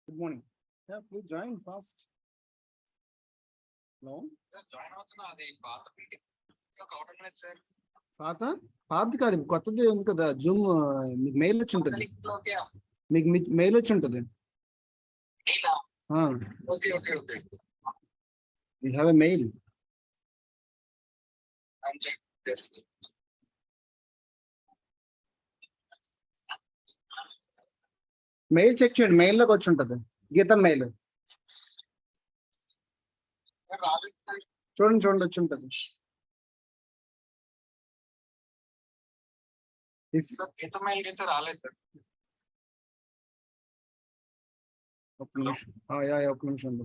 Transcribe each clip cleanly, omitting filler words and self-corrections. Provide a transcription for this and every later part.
Good morning. Yeah, please join fast. No? పాత పాతది కాదు కొత్తది ఉంది కదా జూమ్ మీకు మెయిల్ వచ్చి ఉంటుంది మీకు మెయిల్ వచ్చి ఉంటుంది you have a mail mail check చేయండి మెయిల్లోకి వచ్చి ఉంటుంది గీతం మెయిల్ చూడండి చూడండి వచ్చి ఉంటుంది గీతం మెయిల్ అయితే రాలేదు ఒక నిమిషం ఒక నిమిషం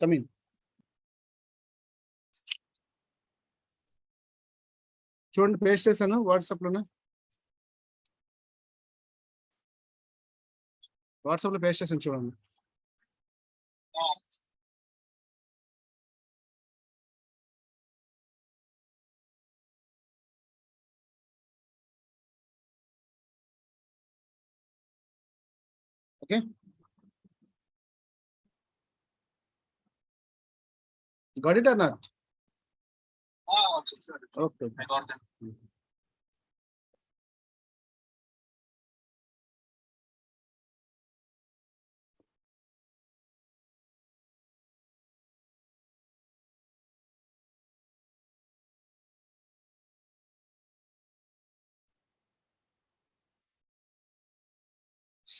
కమింగ్ చూడండి పేస్ట్ చేశాను వాట్సాప్లోనే వాట్సాప్లో పేస్ట్ చేశాను చూడండి Okay. Got it or not? Okay. I got them.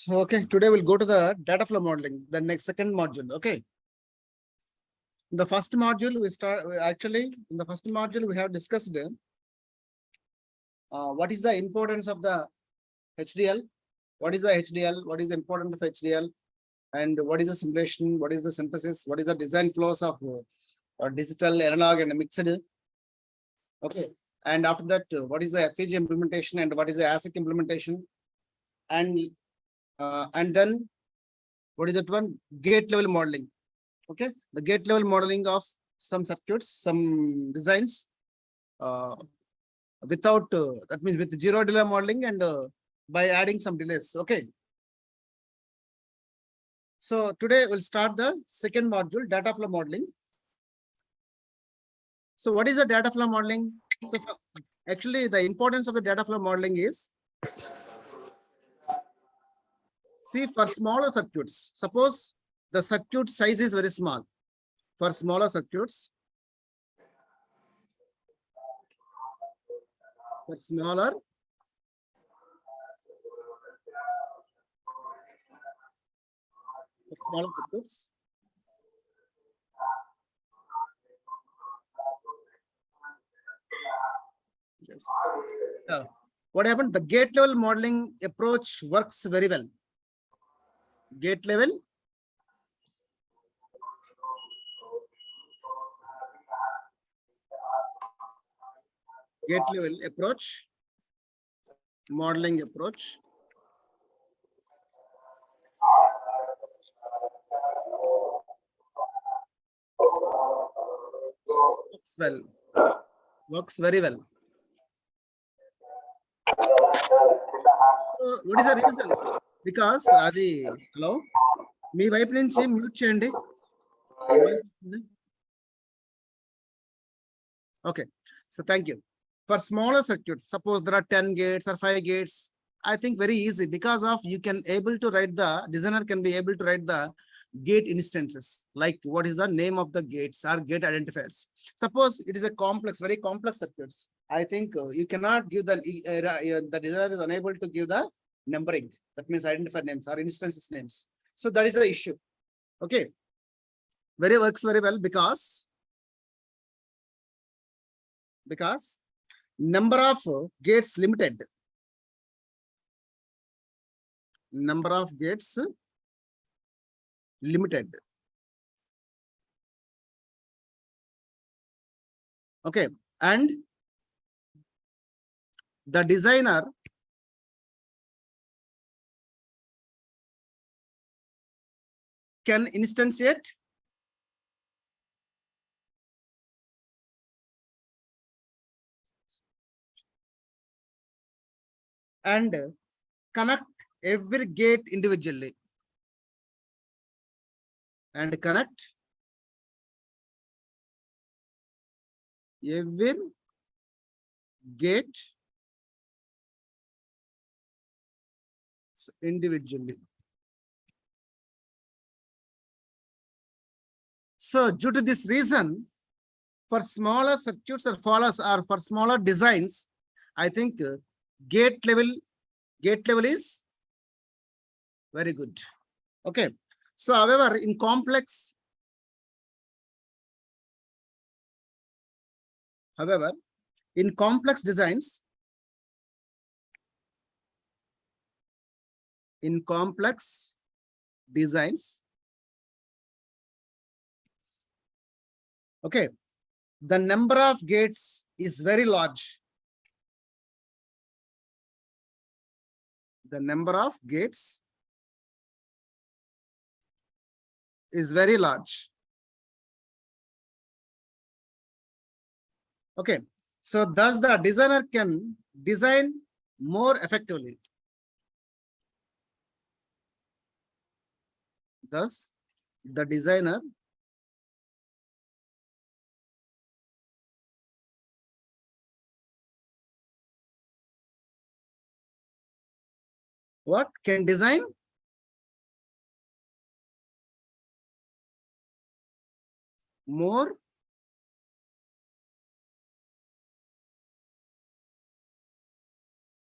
So, okay, today we'll go to the data flow modeling, the next second module. Okay. In the first module, in the first module, we have discussed what is the importance of the HDL, what is the HDL, what is the importance of HDL, and what is the simulation, what is the synthesis, what is the design flows of digital, analog, and mixed. Okay. And after that, what is the FEG implementation and what is the ASIC implementation? And then what is that one? Gate level modeling. Okay, the gate level modeling of some circuits, some designs without that means with zero delay modeling and by adding some delays. Okay. So today we'll start the second module, data flow modeling. So what is the data flow modeling? So actually the importance of the data flow modeling is, see, for smaller circuits, suppose the circuit size is very small. For smaller circuits, smaller circuits, yes. What happened? The gate level modeling approach works very well. Gate level approach, modeling approach works very well. So what is the reason? Because hello, me వైపు నుంచి mute చేయండి. Okay, so thank you. For smaller circuits, suppose there are 10 gates or 5 gates, I think very easy because of you can able to write the designer can be able to write the gate instances, like what is the name of the gates or gate identifiers. Suppose it is a complex, very complex circuits. I think you cannot give the designer is unable to give the numbering. That means identifier names or instances names. So that is the issue. Okay. Works very well because number of gates limited. Number of gates limited. Okay. And the designer can instantiate and connect every gate individually and connect every gate individually. So due to this reason, for smaller circuits or follows or for smaller designs, I think gate level is very good. Okay. So however, in complex designs, okay, the number of gates is very large. The number of gates is very large. Okay, so thus the designer can design more effectively. Thus, the designer can design more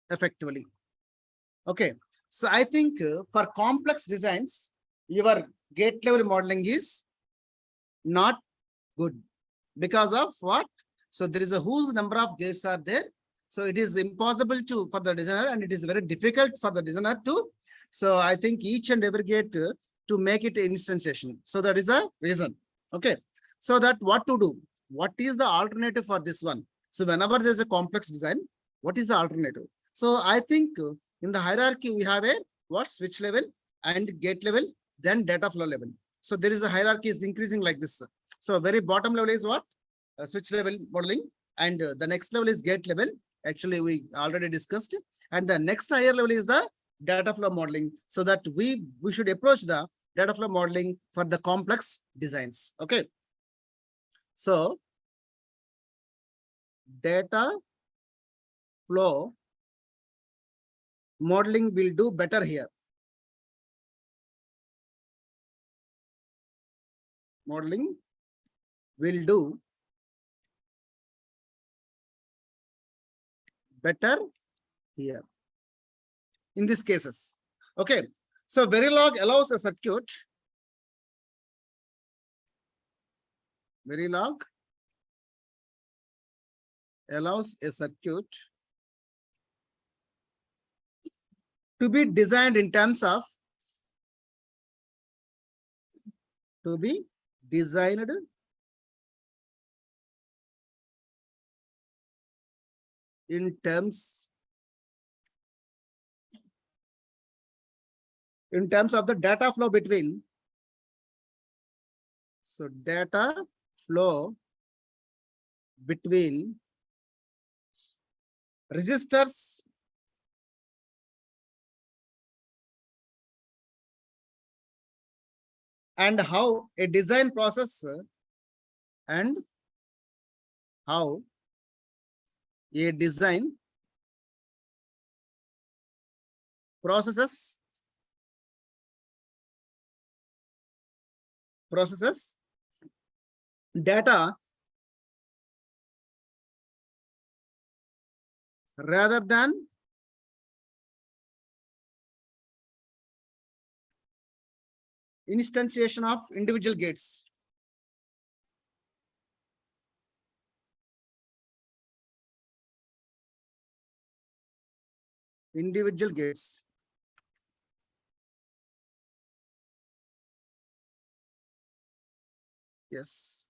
effectively. Okay, so I think for complex designs, your gate level modeling is not good because of what? So there is a huge number of gates are there. So it is impossible for the designer, and it is very difficult for the designer to. So I think each and every gate to make it instantiation. So that is a reason. Okay. So that what to do? What is the alternative for this one? So whenever there is a complex design, what is the alternative? So I think in the hierarchy, we have a switch level and gate level, then data flow level. So there is a hierarchy is increasing like this. So very bottom level is what? Switch level modeling, and the next level is gate level. Actually, we already discussed. And the next higher level is the data flow modeling. So that we should approach the data flow modeling for the complex designs. Okay. So data flow modeling will do better here. Modeling will do better here in these cases. Okay. So Verilog allows a circuit. Verilog allows a circuit to be designed in terms of in terms of the data flow between. So data flow between resistors and how a design process processes data rather than instantiation of individual gates. Individual gates. Yes.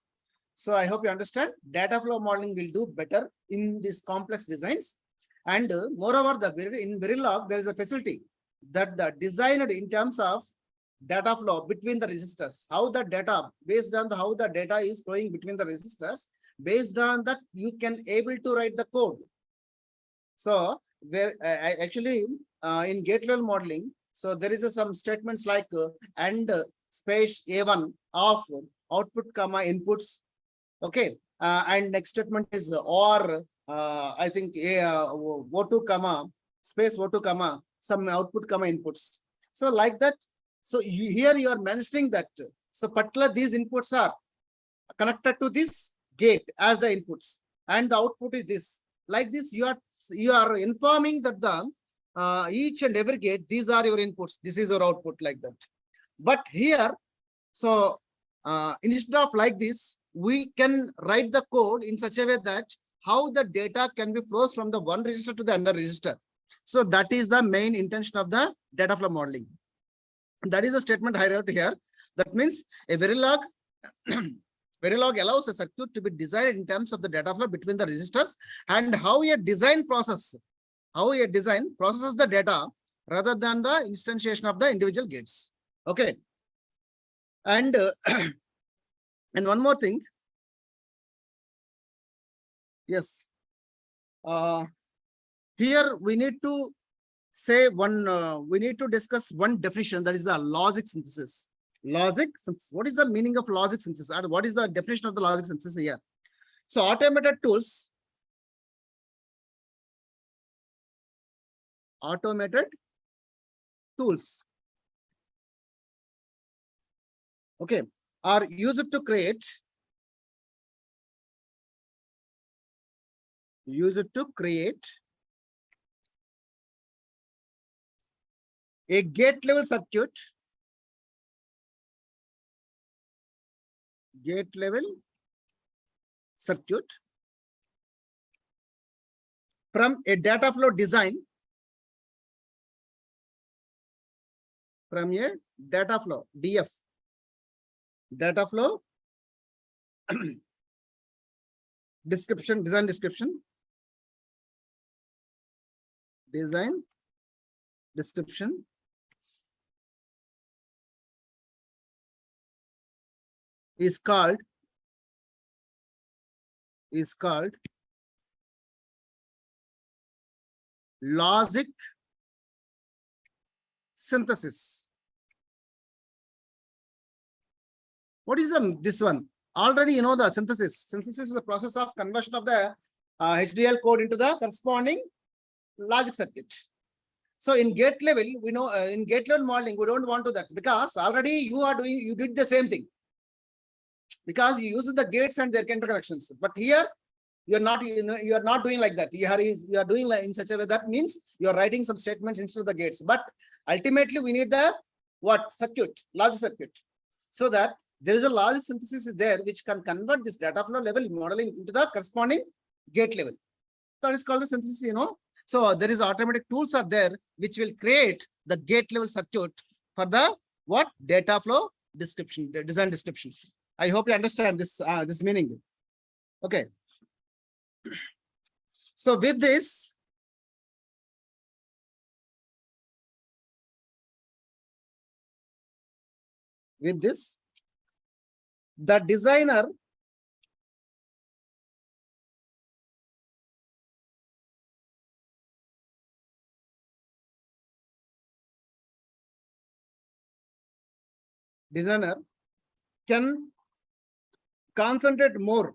So I hope you understand. Data flow modeling will do better in these complex designs. And moreover, in Verilog, there is a facility that the designed in terms of data flow between the resistors. How the data, based on how the data is flowing between the resistors, based on that you can able to write the code. So where actually in gate level modeling, so there is some statements like and space A1 of output comma inputs. Okay, and next statement is or I think O2 comma space O2 comma some output comma inputs. So like that. So here you are mentioning that so particular these inputs are connected to this gate as the inputs, and the output is this. Like this, you are informing that the each and every gate, these are your inputs, this is your output, like that. But here, so instead of like this, we can write the code in such a way that how the data can be flows from the one register to the another register. So that is the main intention of the data flow modeling. That is a statement I wrote here. That means a Verilog Verilog allows a circuit to be designed in terms of the data flow between the registers and how a design processes the data rather than the instantiation of the individual gates. Okay. And and one more thing. Yes. Here we need to say one, we need to discuss one definition, that is the logic synthesis. Logic synthesis. What is the meaning of logic synthesis? And what is the definition of the logic synthesis here? So automated tools. Automated tools. Okay. Are used to create. A gate level circuit. Gate level circuit from a data flow design. From a data flow, DF. Data flow description, design description. Design description. Is called logic synthesis. What is this one? Already you know the synthesis. Synthesis is the process of conversion of the HDL code into the corresponding logic circuit. So in gate level, we know in gate level modeling, we don't want to that because already you did the same thing. Because you use the gates and their interconnections, but here you are not doing like that. You are doing like in such a way that means you are writing some statements instead of the gates. But ultimately, we need the circuit, logic circuit, so that there is a logic synthesis is there which can convert this data flow level modeling into the corresponding gate level. That is called the synthesis. So there is automatic tools are there which will create the gate level circuit for the data flow description, the design description. I hope you understand this this meaning. Okay. So with this, the designer can concentrate more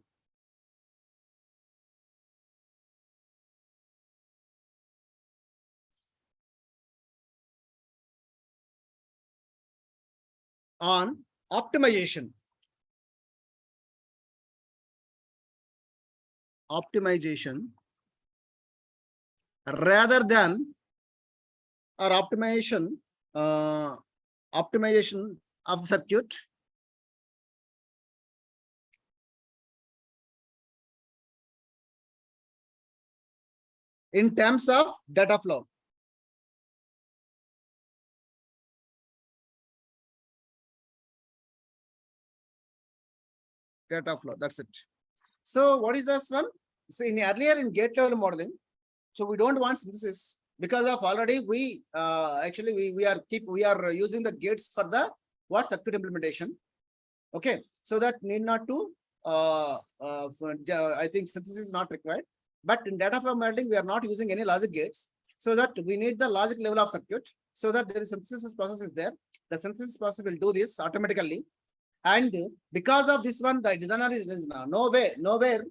on optimization rather than or optimization of the circuit in terms of data flow. That's it. So what is this one? So earlier in gate level modeling, so we don't want synthesis because of already we actually we are using the gates for the circuit implementation. Okay, so that need not to I think synthesis is not required. But in data flow modeling, we are not using any logic gates. So that we need the logic level of circuit, so that there is synthesis process is there. The synthesis process will do this automatically. And because of this one, the designer is now nowhere worry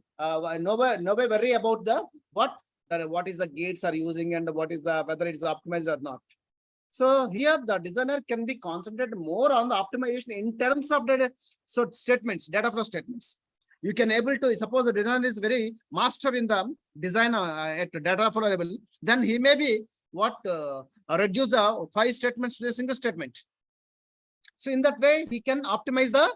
about the what is the gates are using and what is the whether it is optimized or not. So here the designer can be concentrated more on the optimization in terms of data. So statements, data flow statements. You can able to suppose the designer is very master in the design at data flow level, then he may be reduce the 5 statements to a single statement. So in that way, he can optimize the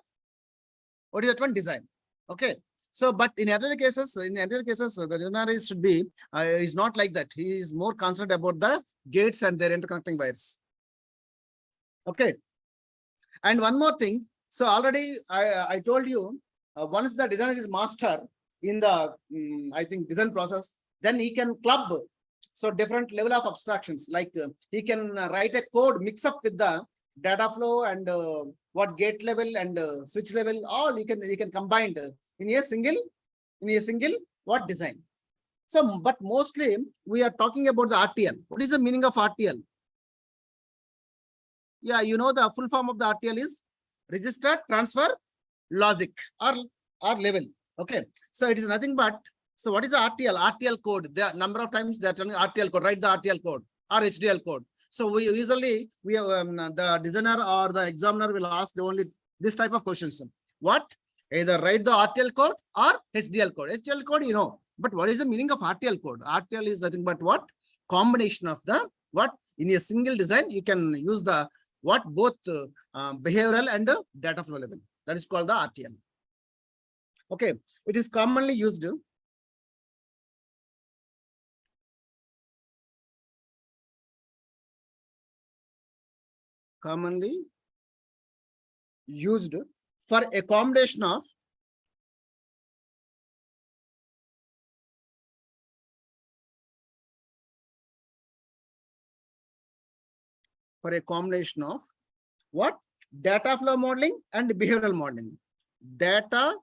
what is that one design. Okay. So, but in other cases, the designer should be is not like that. He is more concerned about the gates and their interconnecting wires. Okay. And one more thing. So already I told you, once the designer is master in the I think design process, then he can club so different level of abstractions. Like he can write a code mix up with the data flow and what gate level and switch level, all you can combine in a single what design. So, but mostly we are talking about the RTL. What is the meaning of RTL? Yeah, you know the full form of the RTL is register transfer logic or level. Okay, so it is nothing but, so what is the RTL? RTL code. The number of times they are telling RTL code, write the RTL code or HDL code. So we usually the designer or the examiner will ask only this type of questions. What? Either write the RTL code or HDL code. HDL code, you know, but what is the meaning of RTL code? RTL is nothing but what? Combination of the what? In a single design, you can use the what? Both behavioral and data flow level. That is called the RTL. Okay, it is commonly used. Commonly used for a combination of what? Data flow modeling and behavioral modeling. Data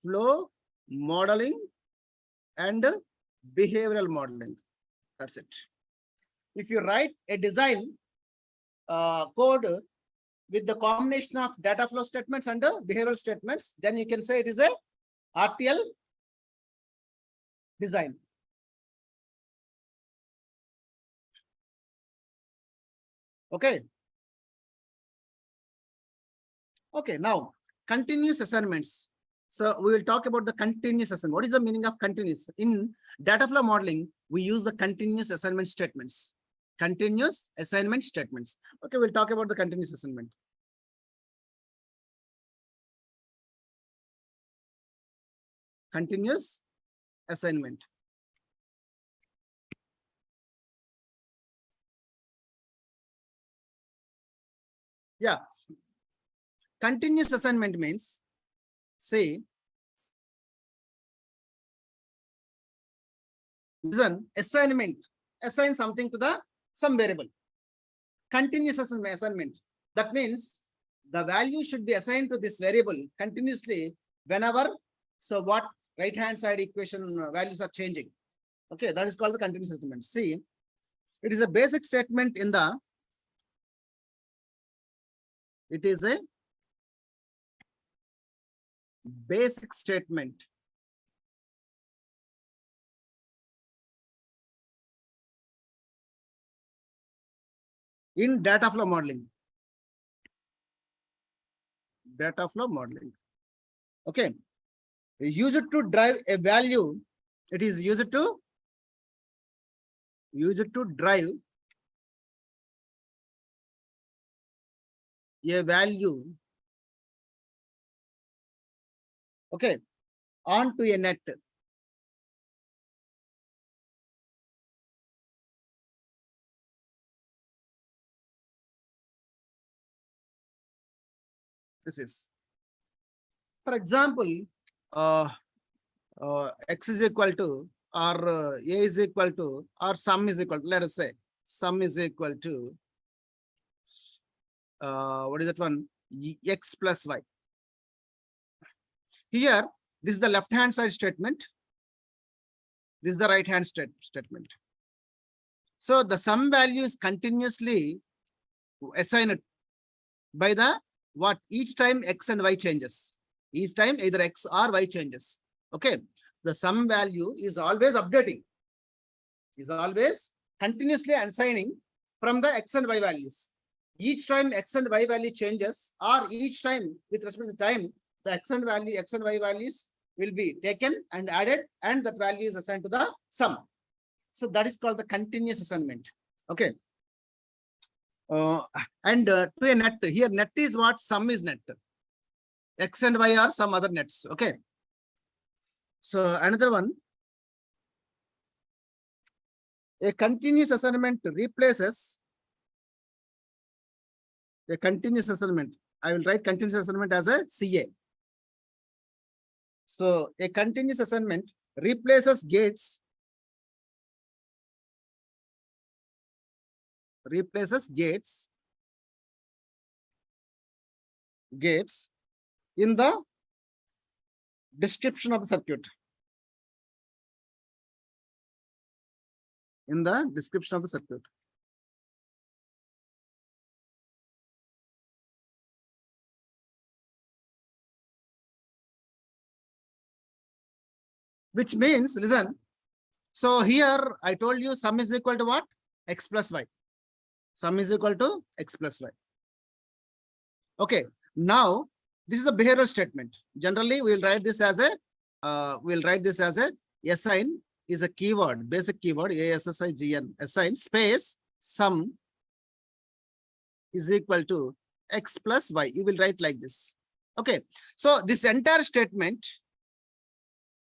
flow modeling and behavioral modeling. That's it. If you write a design code with the combination of data flow statements and behavioral statements, then you can say it is a RTL design. Okay. Okay, now continuous assignments. So we will talk about the continuous assignment. What is the meaning of continuous? In data flow modeling, we use the continuous assignment statements. Continuous assignment statements. Okay, we'll talk about the continuous assignment. Continuous assignment. Yeah. Continuous assignment means, say, assignment, assign something to some variable. Continuous assignment. That means the value should be assigned to this variable continuously whenever, so what right hand side equation values are changing. Okay, that is called the continuous assignment. See, it is a basic statement in the, it is a basic statement in data flow modeling. Data flow modeling. Okay. Use it to drive a value. It is used to drive a value. Okay. Onto a net. This is, for example, x is equal to, or a is equal to, or sum is equal to, let us say sum is equal to what is that one? X plus y. Here, this is the left hand side statement. This is the right hand statement. So the sum value is continuously assigned by the what? Each time x and y changes. Each time either x or y changes. Okay. The sum value is always updating. Is always continuously assigning from the x and y values. Each time x and y value changes, or each time with respect to time, the x and y values will be taken and added, and that value is assigned to the sum. So that is called the continuous assignment. Okay. To a net, here net is what? Sum is net. X and y are some other nets. Okay. So another one, a continuous assignment replaces a continuous assignment. I will write continuous assignment as a CA. So a continuous assignment replaces gates. Gates in the description of the circuit. In the description of the circuit. Which means, listen, so here I told you sum is equal to what? X plus y. Sum is equal to x plus y. Okay, now this is a behavioral statement. Generally, we will write this as a assign is a keyword, basic keyword, ASSIGN, assign space sum is equal to x plus y. You will write like this. Okay, so this entire statement.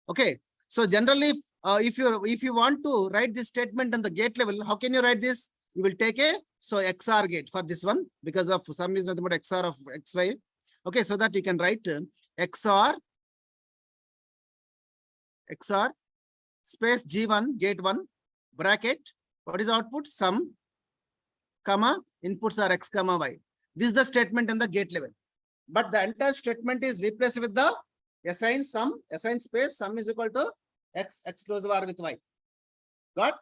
Okay, so generally, if you want to write this statement on the gate level, how can you write this? You will take a XOR gate for this one, because of sum is nothing but XOR of XY. Okay, so that you can write XOR space G1 gate 1 bracket. What is output? Sum, comma, inputs are x comma y. This is the statement in the gate level. But the entire statement is replaced with the assign sum, assign space sum is equal to x close bar with y. Got?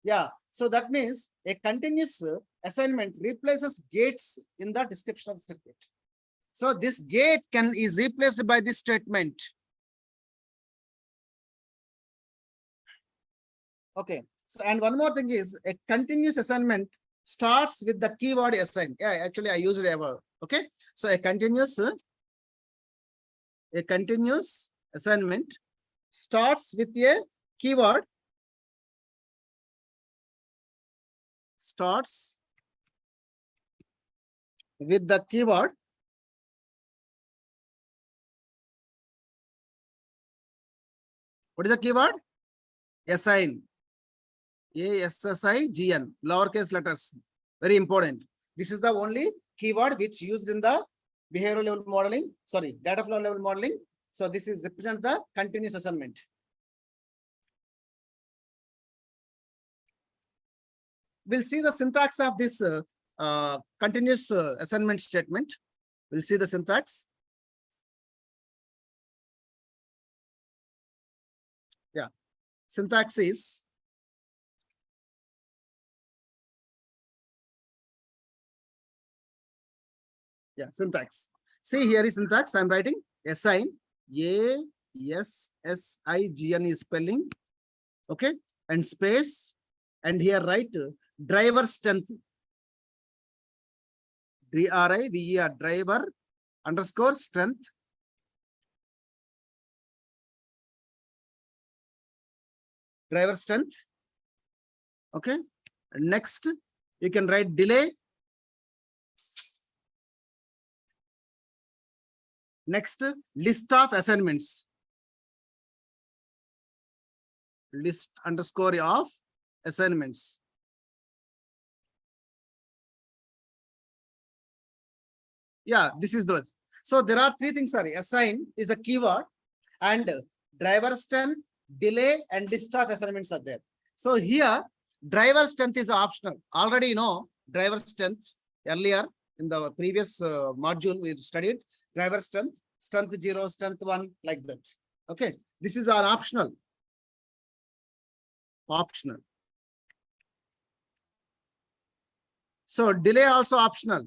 Yeah. So that means a continuous assignment replaces gates in the description of the circuit. So this gate is replaced by this statement. Okay. So, and one more thing is a continuous assignment starts with the keyword assign. Yeah, actually I used a word. Okay. So a continuous assignment starts with a keyword. Starts with the keyword. What is the keyword? Assign. ASSIGN, lowercase letters. Very important. This is the only keyword which used in the behavioral level modeling, sorry, Dataflow level modeling. So this is represent the continuous assignment. We'll see the syntax of this continuous assignment statement. We'll see the syntax. Yeah, syntax is syntax. See, here is syntax. I'm writing assign, ASSIGN is spelling. Okay, and space, and here write driver strength. DRIVER, driver underscore strength. Driver strength. Okay. Next, you can write delay. Next, list of assignments. List underscore of assignments. Yeah, this is those. So there are three things. Sorry, assign is a keyword, and driver strength, delay, and list of assignments are there. So here, driver strength is optional. Already you know driver strength. Earlier in the previous module we studied driver strength, strength 0, strength 1, like that. Okay, this is our optional. Optional. So delay also optional.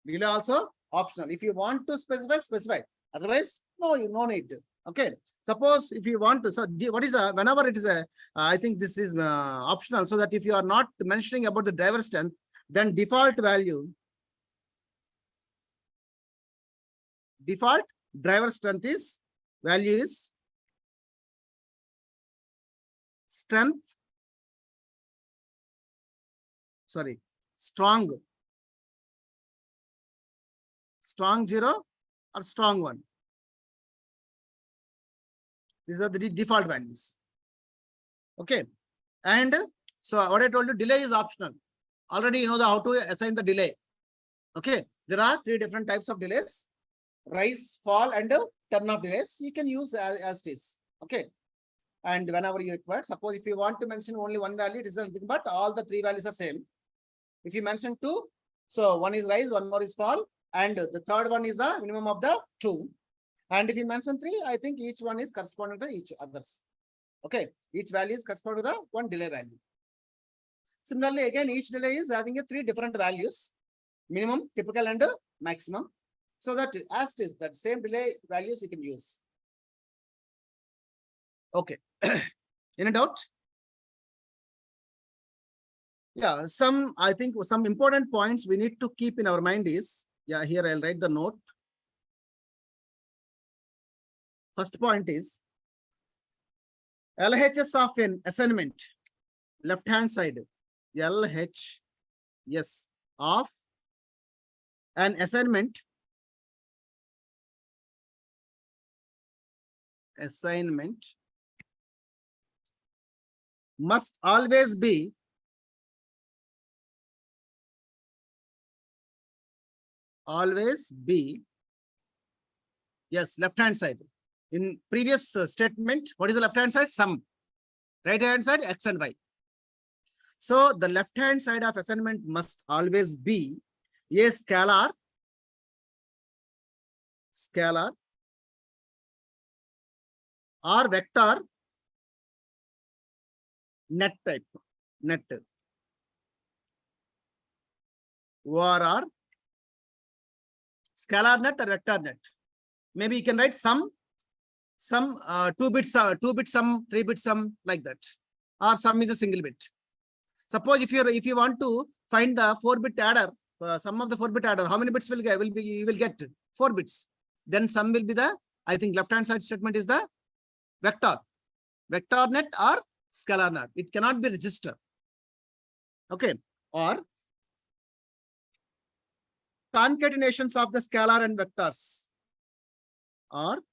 Delay also optional. If you want to specify, specify. Otherwise, no, you no need. Okay. Suppose if you want to, so what is a, whenever it is a, I think this is optional, so that if you are not mentioning about the driver strength, then default driver strength is, value is strength, sorry, strong 0 or strong 1. These are the default values. Okay. And so what I told you, delay is optional. Already you know how to assign the delay. Okay. There are 3 different types of delays: rise, fall, and turn off delays. You can use as it is. Okay. And whenever you require, suppose if you want to mention only one value, it is something, but all the 3 values are same. If you mention 2, so 1 is rise, 1 more is fall, and the third one is the minimum of the 2. And if you mention 3, I think each one is corresponding to each others. Okay, each value is corresponding to the one delay value. Similarly, again, each delay is having a 3 different values: minimum, typical, and maximum. So that as it is, that same delay values you can use. Okay. Any doubt? Yeah, I think some important points we need to keep in our mind is, yeah, here I'll write the note. First point is LHS of an assignment, left hand side, LHS of an assignment must always be yes, left hand side. In previous statement, what is the left hand side? Sum. Right hand side, x and y. So the left hand side of assignment must always be a scalar or vector net type, or scalar net or vector net. Maybe you can write some 2 bits, 2-bit sum, 3-bit sum, like that, or sum is a single bit. Suppose if you want to find the 4-bit adder, sum of the 4-bit adder, how many bits you will get 4 bits. Then sum will be the, I think left hand side statement is the vector net or scalar net. It cannot be register. Okay. Or concatenations of the scalar and vectors, or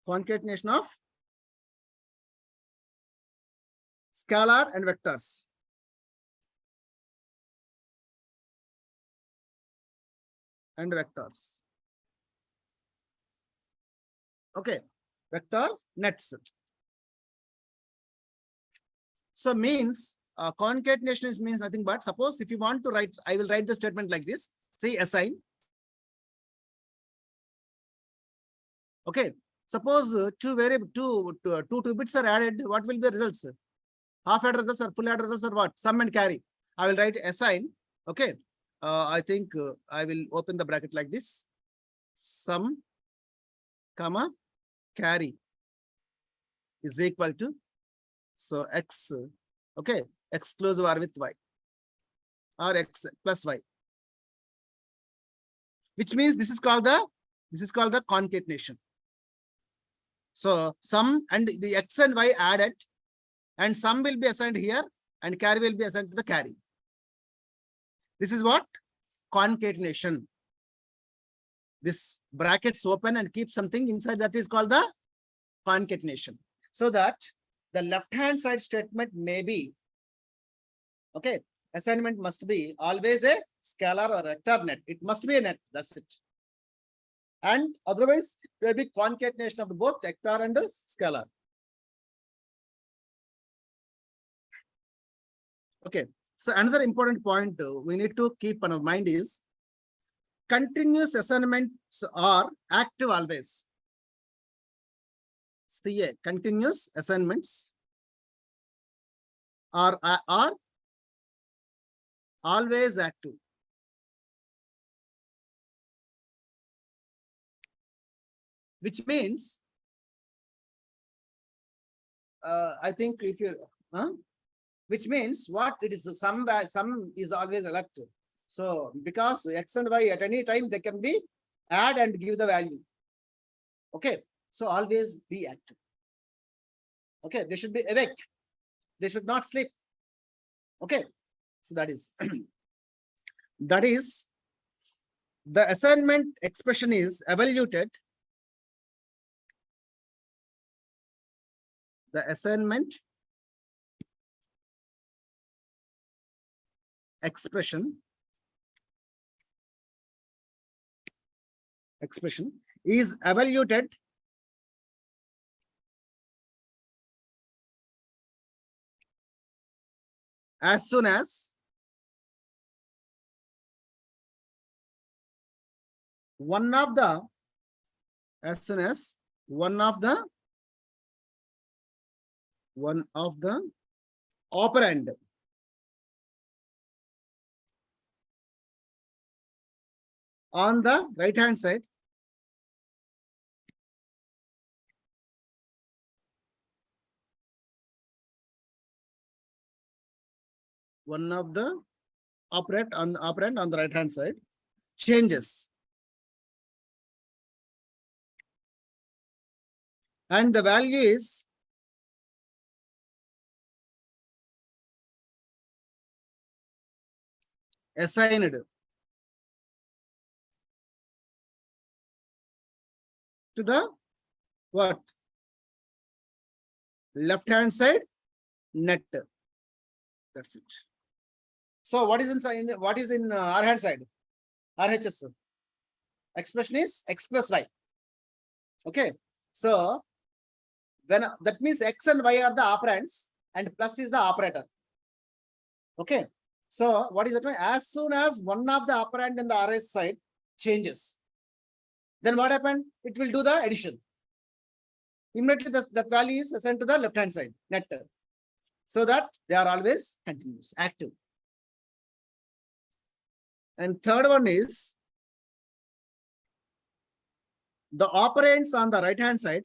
concatenation of scalar and vectors. Okay, vector nets. So means concatenation means nothing but, suppose if you want to write, I will write the statement like this. Say assign. Okay, suppose 2 bits are added. What will be the results? Half add results or full add results or what? Sum and carry. I will write assign. Okay. I think I will open the bracket like this. Sum, comma, carry is equal to, so x, okay, exclusive or with y, or x plus y, which means this is called the concatenation. So sum and the x and y added, and sum will be assigned here and carry will be assigned to the carry. This is what? Concatenation. This brackets open and keep something inside, that is called the concatenation. So that the left hand side statement may be, okay, assignment must be always a scalar or vector net. It must be a net, that's it. And otherwise there will be concatenation of both vector and scalar. Okay, So another important point we need to keep on our mind is continuous assignments are active always. See, continuous assignments are always active. Which means, I think if you, which means what it is, some is always elective. So because X and Y at any time, they can be add and give the value. Okay. So always be active. Okay. They should be awake. They should not sleep. Okay. So that is, that is the assignment expression is evaluated. The assignment expression is evaluated as soon as one of the operand on the right hand side operand on the right hand side changes, and the value is assigned to the what? Left hand side net. That's it. So what is in R hand side? RHS expression is X plus Y. Okay. So when that means X and Y are the operands and plus is the operator. Okay. So what is that? As soon as one of the operand in the RS side changes, then what happened? It will do the addition. Immediately that value is assigned to the left hand side net, so that they are always continuous, active. And third one is the operands on the right hand side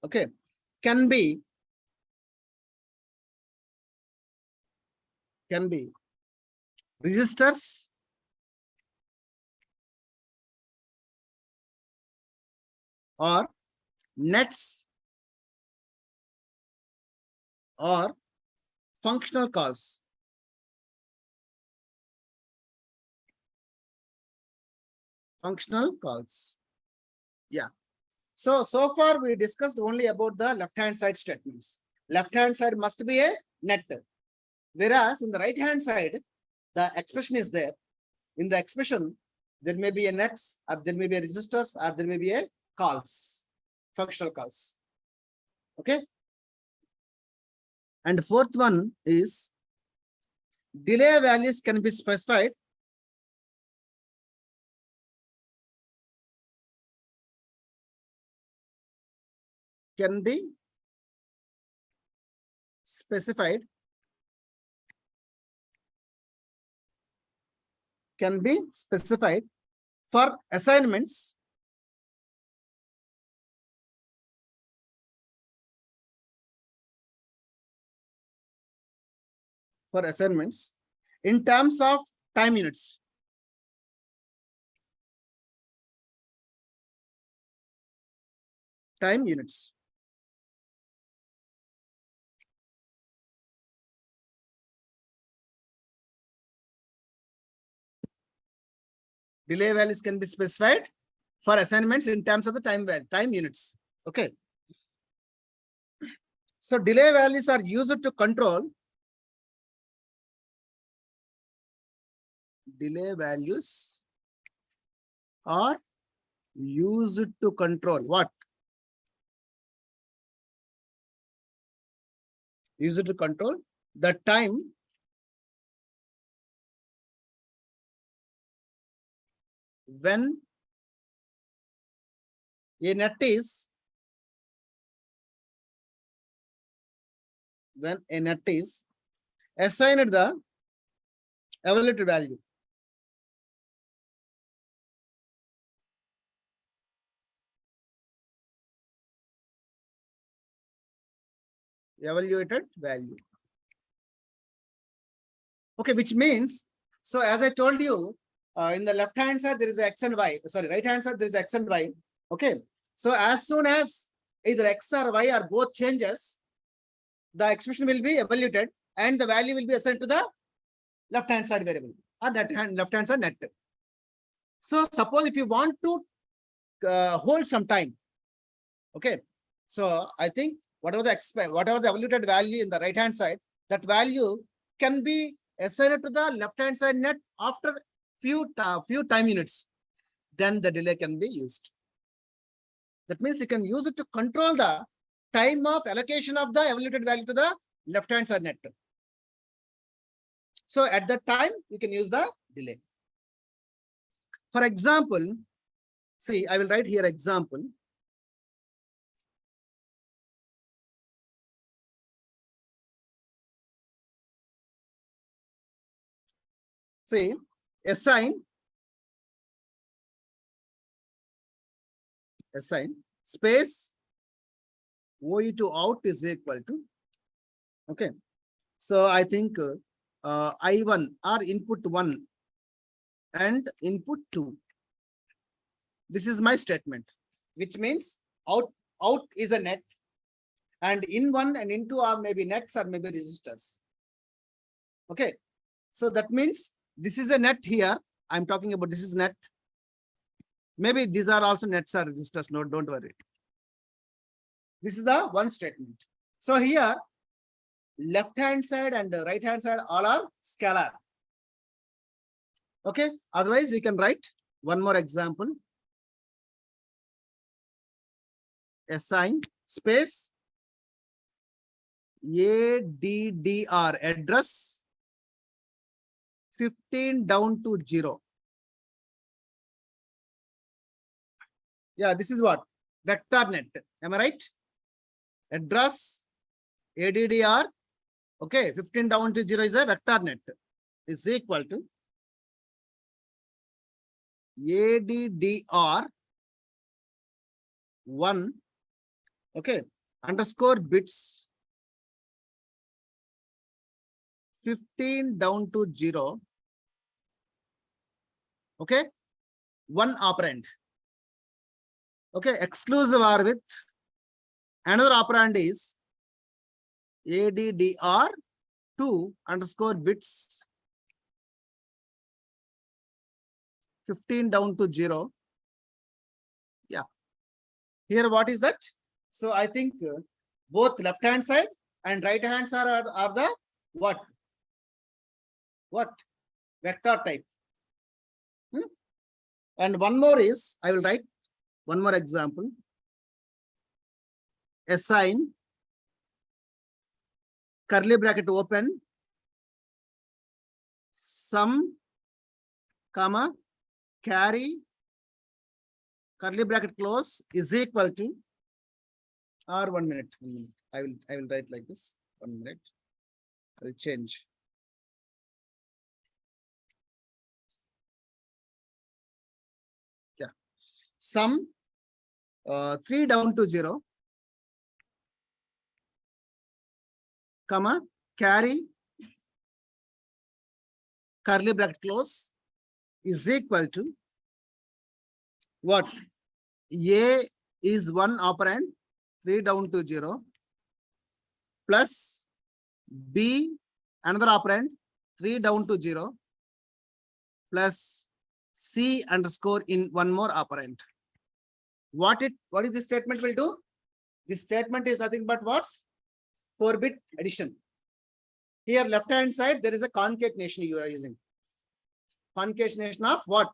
okay, can be registers or nets or functional calls. Yeah. So far we discussed only about the left hand side statements. Left hand side must be a net. Whereas in the right hand side, the expression is there. In the expression, there may be a nets, or there may be a registers, or there may be a calls, functional calls. Okay. And fourth one is delay values can be specified for assignments in terms of time units. Delay values can be specified for assignments in terms of the time units. Okay. So delay values are used to control or use it to control what? Use it to control the time when a net is assigned the evaluated value. Evaluated value. Okay, which means, so as I told you, in the left hand side there is X and Y. Sorry, right hand side there is X and Y. Okay, so as soon as either X or Y or both changes, the expression will be evaluated and the value will be assigned to the left hand side variable or left hand side net. So suppose if you want to hold some time, okay, so I think whatever the evaluated value in the right hand side, that value can be assigned to the left hand side net after few time units, then the delay can be used. That means you can use it to control the time of allocation of the evaluated value to the left hand side net. So at that time you can use the delay. For example, see, I will write here example. Say assign space OE to out is equal to, okay. So I think I1 or input 1 and input 2. This is my statement, which means out is a net and in 1 and in 2 are maybe nets or maybe registers. Okay, so that means this is a net here. I'm talking about this is net. Maybe these are also nets or registers. No, don't worry. This is the one statement. So here, left hand side and right hand side all are scalar. Okay, otherwise we can write one more example. Assign space ADDR address 15 down to 0. Yeah, this is what? Vector net. Am I right? Address ADDR. Okay, 15 down to 0 is a vector net. Is equal to ADDR 1. Okay, underscore bits 15 down to 0. Okay, one operand. Okay, exclusive or with another operand is ADDR 2 underscore bits 15 down to 0. Yeah. Here, what is that? So I think both left hand side and right hand side are the what? What? Vector type. And one more is, I will write one more example. Assign curly bracket open sum comma carry curly bracket close is equal to, or 1 minute. I will write like this. 1 minute. I will change. Yeah. Sum 3 down to 0, comma carry curly bracket close is equal to what? A is one operand 3 down to 0 plus B another operand 3 down to 0 plus C underscore in one more operand. What is this statement will do? This statement is nothing but what? 4-bit addition. Here left hand side there is a concatenation you are using. Concatenation of what?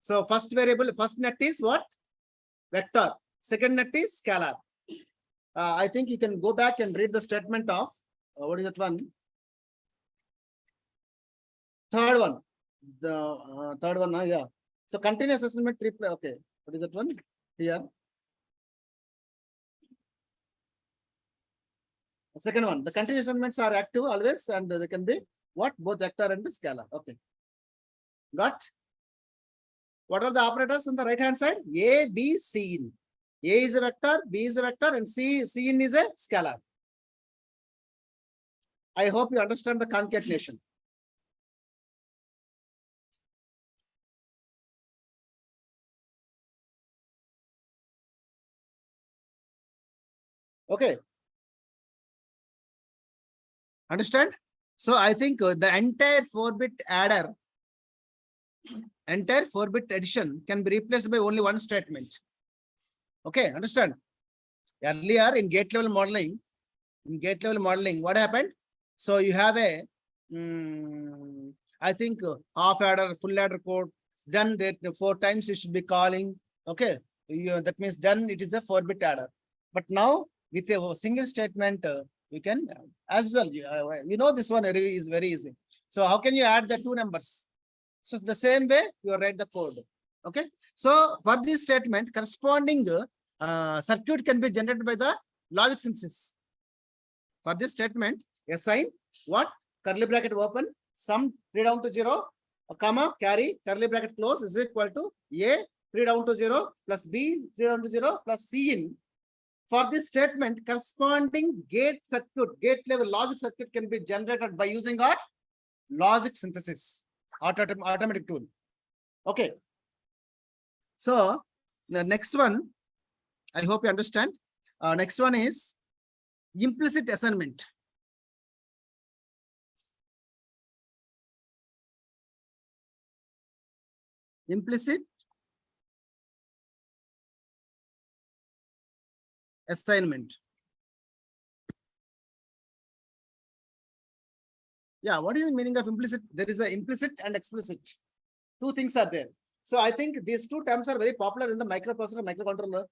So first variable, first net is what? Vector. Second net is scalar. I think you can go back and read the statement of, what is that one? Third one. The third one, yeah. So continuous assignment replay. Okay. What is that one? Here. The second one. The continuous assignments are active always, and they can be what? Both vector and scalar. Okay. Got? What are the operators on the right hand side? A, B, C in. A is a vector, B is a vector, and C in is a scalar. I hope you understand the concatenation. Okay. Understand? So I think the entire 4-bit adder, entire 4-bit addition can be replaced by only one statement. Okay, understand? Earlier in gate level modeling, what happened? So you have a, I think half adder, full adder code. Then that 4 times you should be calling. Okay, that means then it is a 4-bit adder. But now with a single statement, you can as well. You know this one is very easy. So how can you add the 2 numbers? So the same way you write the code. Okay. So for this statement, corresponding circuit can be generated by the logic synthesis. For this statement, assign what? Curly bracket open, sum 3 down to 0, comma, carry, curly bracket close is equal to A 3 down to 0 plus B 3 down to 0 plus C in. For this statement, corresponding gate circuit, gate level logic circuit can be generated by using what? Logic synthesis, automatic tool. Okay. So the next one, I hope you understand. Next one is implicit assignment. Implicit assignment. Yeah, what is the meaning of implicit? There is a implicit and explicit. 2 things are there. So I think these 2 terms are very popular in the microprocessor, microcontroller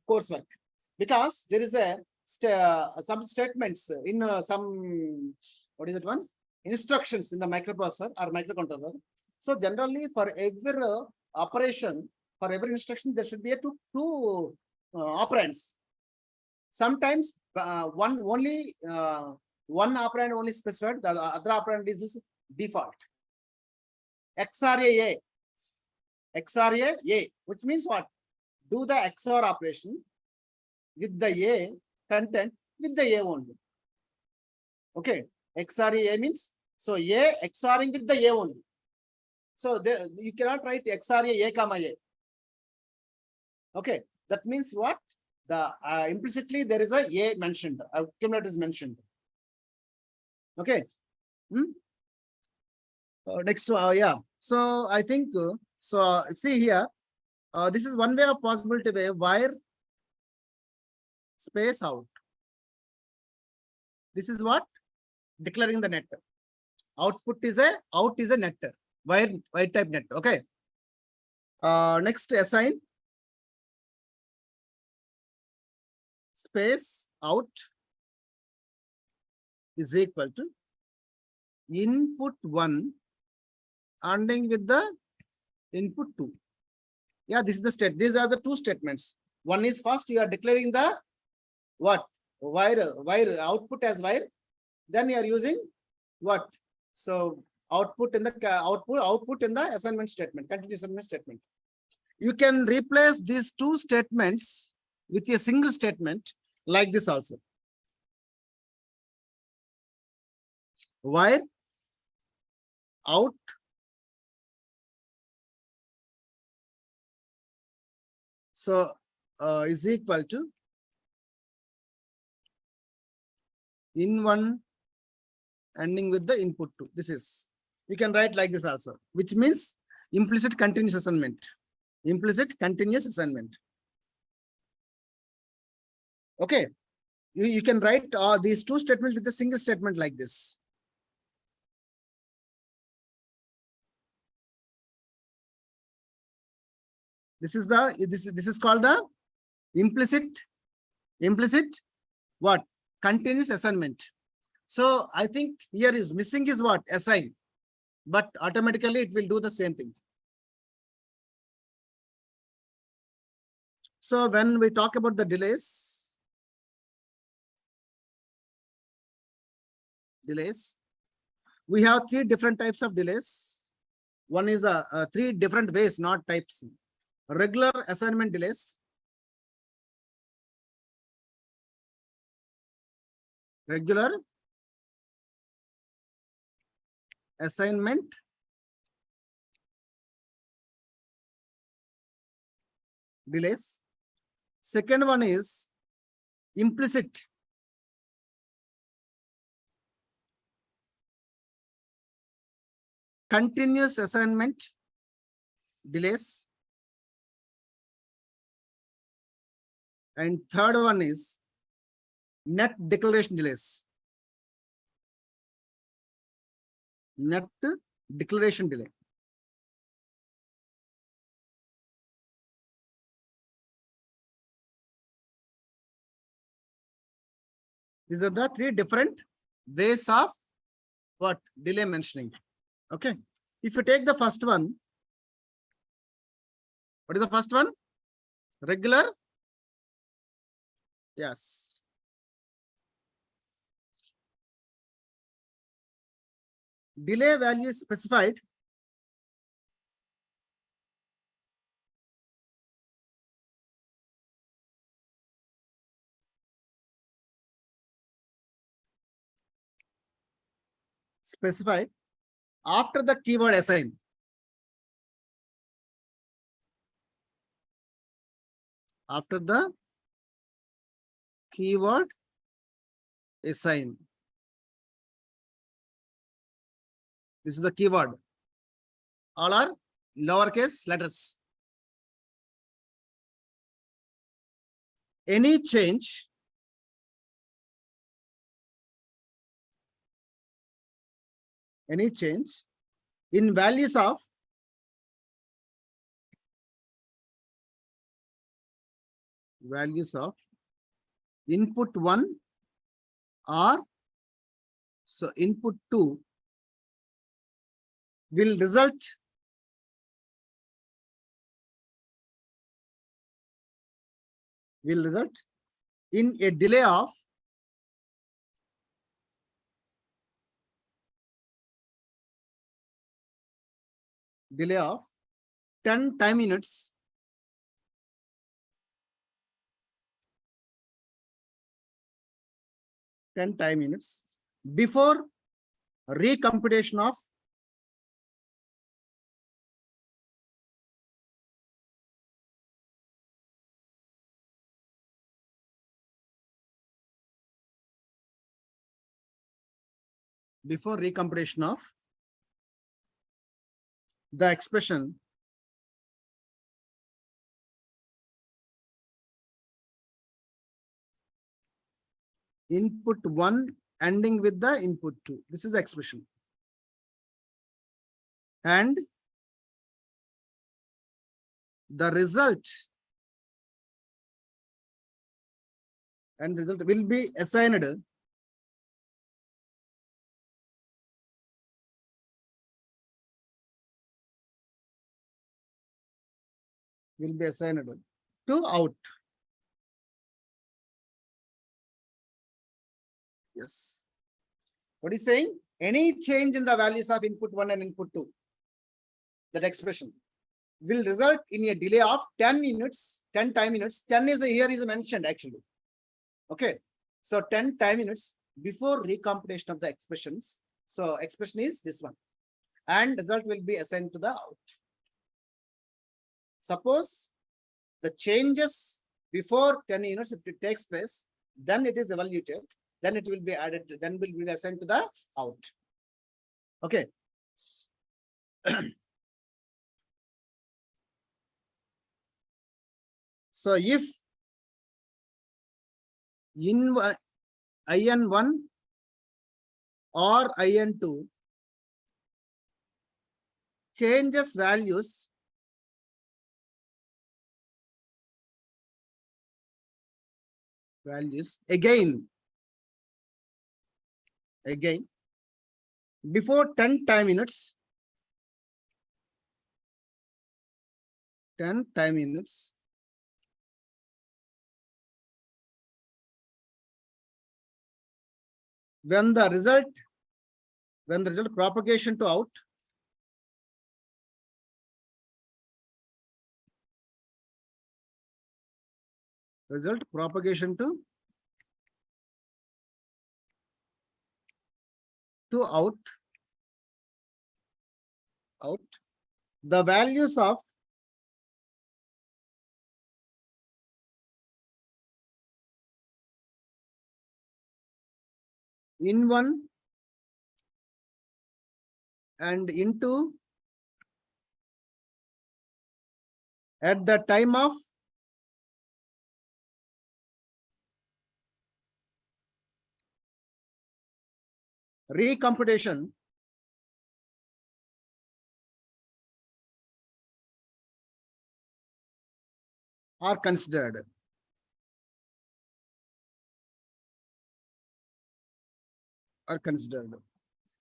coursework, because there is a some statements in some, what is that one? Instructions in the microprocessor or microcontroller. So generally for every operation, for every instruction, there should be a two operands. Sometimes one operand only specified, the other operand is default. XRA, which means what? Do the XOR operation with the A content with the A only. Okay, XRA means, so A XORing with the A only. So you cannot write XRA A comma A. Okay, that means what? The implicitly there is a mentioned, accumulator is mentioned. Okay. Next, yeah. So I think so. See here, this is one way of possibility way wire space out. This is what? Declaring the net. Output is a net, wire type net. Okay. Next, assign space out is equal to input 1 ending with the input 2. Yeah, this is the state. These are the 2 statements. One is first you are declaring the what? Wire output as wire. Then you are using what? So output in the output in the assignment statement, continuous assignment statement. You can replace these 2 statements with a single statement like this also. Wire out so is equal to in 1 ending with the input 2. This is, you can write like this also, which means implicit continuous assignment. Implicit continuous assignment. Okay, you can write these 2 statements with a single statement like this. This is called the implicit what? Continuous assignment. So I think here is missing is what? Assign, but automatically it will do the same thing. So when we talk about the delays, we have three different types of delays. One is the three different ways, not types. Regular assignment delays, regular assignment delays. Second one is implicit continuous assignment delays. And third one is net declaration delays. Net declaration delay. These are the three different ways of what? Delay mentioning. Okay. If you take the first one, what is the first one? Regular. Yes. Delay value is specified after the keyword assign. After the keyword assign. This is the keyword. All are lowercase letters. Any change in values of input 1 or input 2 will result in a delay of delay of 10 time units before recomputation of the expression input 1 ending with the input 2. This is the expression. And the result will be assigned to out. Yes. What is saying? Any change in the values of input 1 and input 2, that expression will result in a delay of 10 units, 10 time units. 10 is here is mentioned actually. Okay. So 10 time units before recomputation of the expressions. So expression is this one. And result will be assigned to the out. Suppose the changes before 10 units, if it takes place, then it is evaluated, then it will be added, then will be assigned to the out. Okay. So if in IN1 or IN2 changes values values again before 10 time units, 10 time units, when the result propagation to out, result propagation to out, the values of in one and into at the time of recomputation are considered.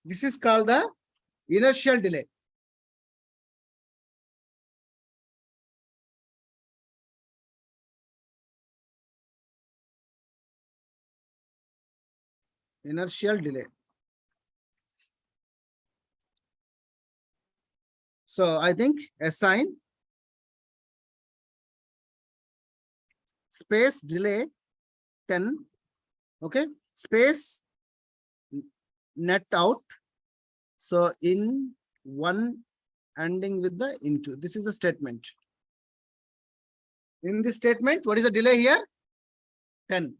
This is called the inertial delay. So I think assign space delay 10, okay, space net out. So in one ending with the into. This is the statement. In this statement, what is the delay here? 10.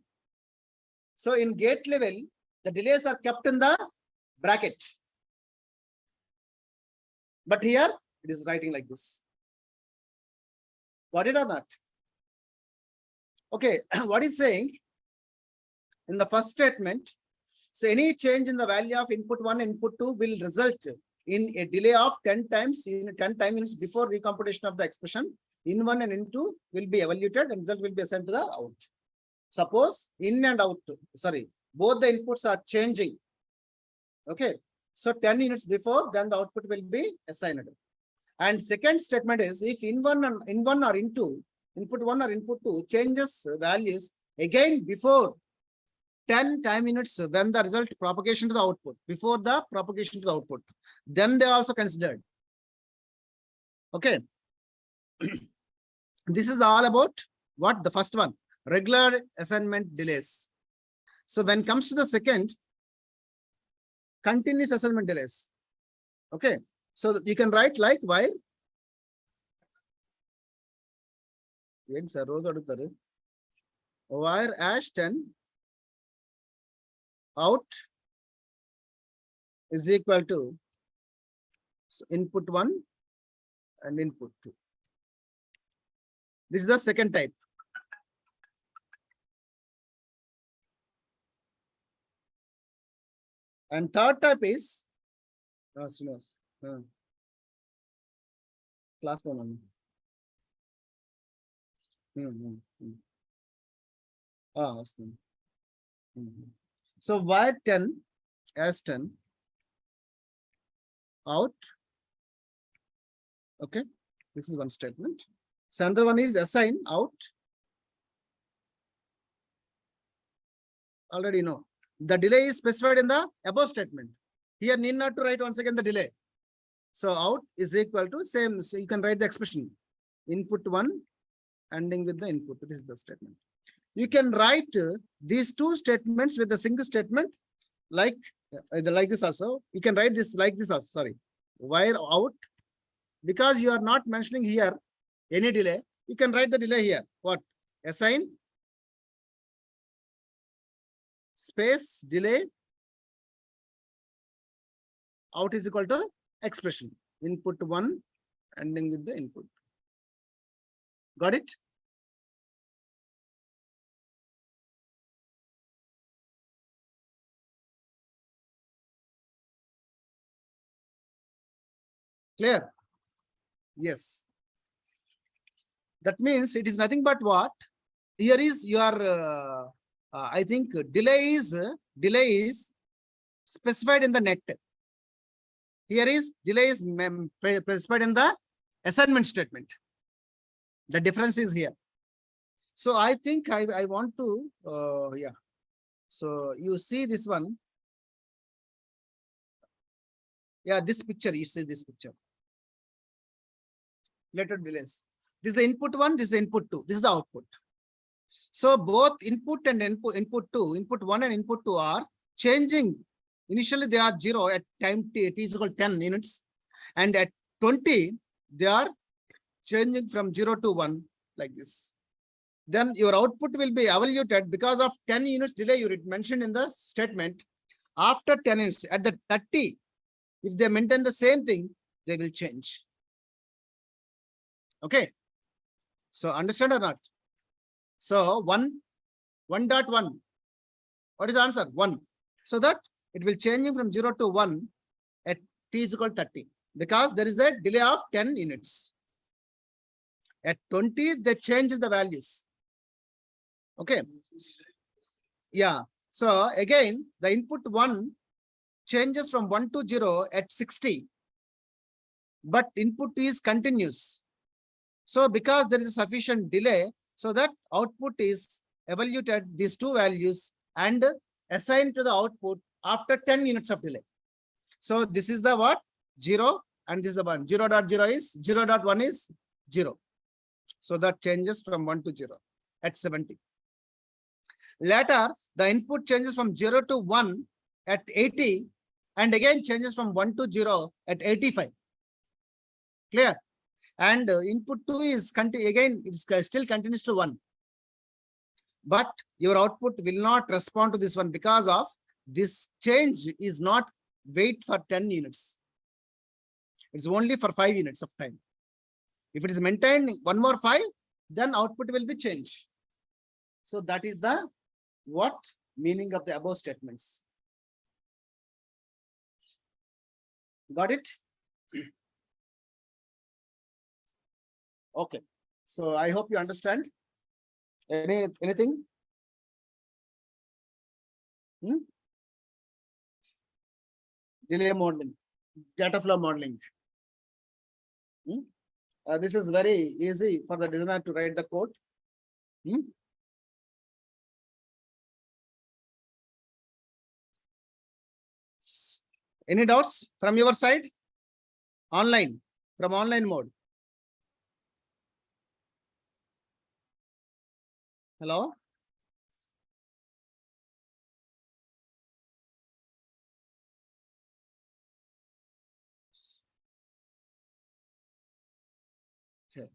So in gate level, the delays are kept in the bracket. But here it is writing like this. Got it or not? Okay, what is saying in the first statement? So any change in the value of input 1 and input 2 will result in a delay of 10 times in 10 time units before recomputation of the expression. In 1 and in 2 will be evaluated and result will be assigned to the out. Suppose in and out, both the inputs are changing. Okay, so 10 units before, then the output will be assigned. And second statement is if in one or in two, input 1 or input 2 changes values again before 10 time units when the result propagation to the output, before the propagation to the output, then they are also considered. Okay. This is all about what? The first one, regular assignment delays. So when it comes to the second, continuous assignment delays. Okay. So you can write like while wire as 10 out is equal to input 1 and input 2. This is the second type. And third type is class 1. So wire 10 as 10 out. Okay, this is one statement. So another one is assign out. Already know. The delay is specified in the above statement. Here need not to write once again the delay. So out is equal to same. So you can write the expression input 1 ending with the input. This is the statement. You can write these two statements with a single statement like this also. You can write this like this also. Wire out, because you are not mentioning here any delay. You can write the delay here. What? Assign space delay out is equal to expression input 1 ending with the input. Got it? Clear? Yes. That means it is nothing but what? Here is your I think delay is specified in the net. Here is delay is specified in the assignment statement. The difference is here. So I think I want to, yeah. So you see this one. Yeah, this picture, you see this picture. Related delays. This is the input one, this is the input two, this is the output. So both input and input two, input one and input two are changing. Initially, they are 0 at time t is equal to 10 units. And at 20, they are changing from 0 to 1 like this. Then your output will be evaluated because of 10 units delay you mentioned in the statement. After 10 units, at the 30, if they maintain the same thing, they will change. Okay. So understand or not? So 1.1. What is the answer? 1. So that it will change from 0 to 1 at t is equal to 30 because there is a delay of 10 units. At 20, they change the values. Okay. Yeah. So again, the input 1 changes from 1 to 0 at 60, but input is continuous. So because there is a sufficient delay, so that output is evaluated these two values and assigned to the output after 10 units of delay. So this is the what? 0 and this is the 1. 0.0 is 0.1 is 0. So that changes from 1 to 0 at 70. Later, the input changes from 0 to 1 at 80 and again changes from 1 to 0 at 85. Clear? And input 2 is again, it still continues to 1. But your output will not respond to this one because of this change is not wait for 10 units. It's only for 5 units of time. If it is maintained 1 more 5, then output will be changed. So that is the what meaning of the above statements. Got it? Okay. So I hope you understand. Anything? Delay modeling, Dataflow modeling. This is very easy for the designer to write the code. Any doubts from your side? Online, from online mode. Hello? Okay.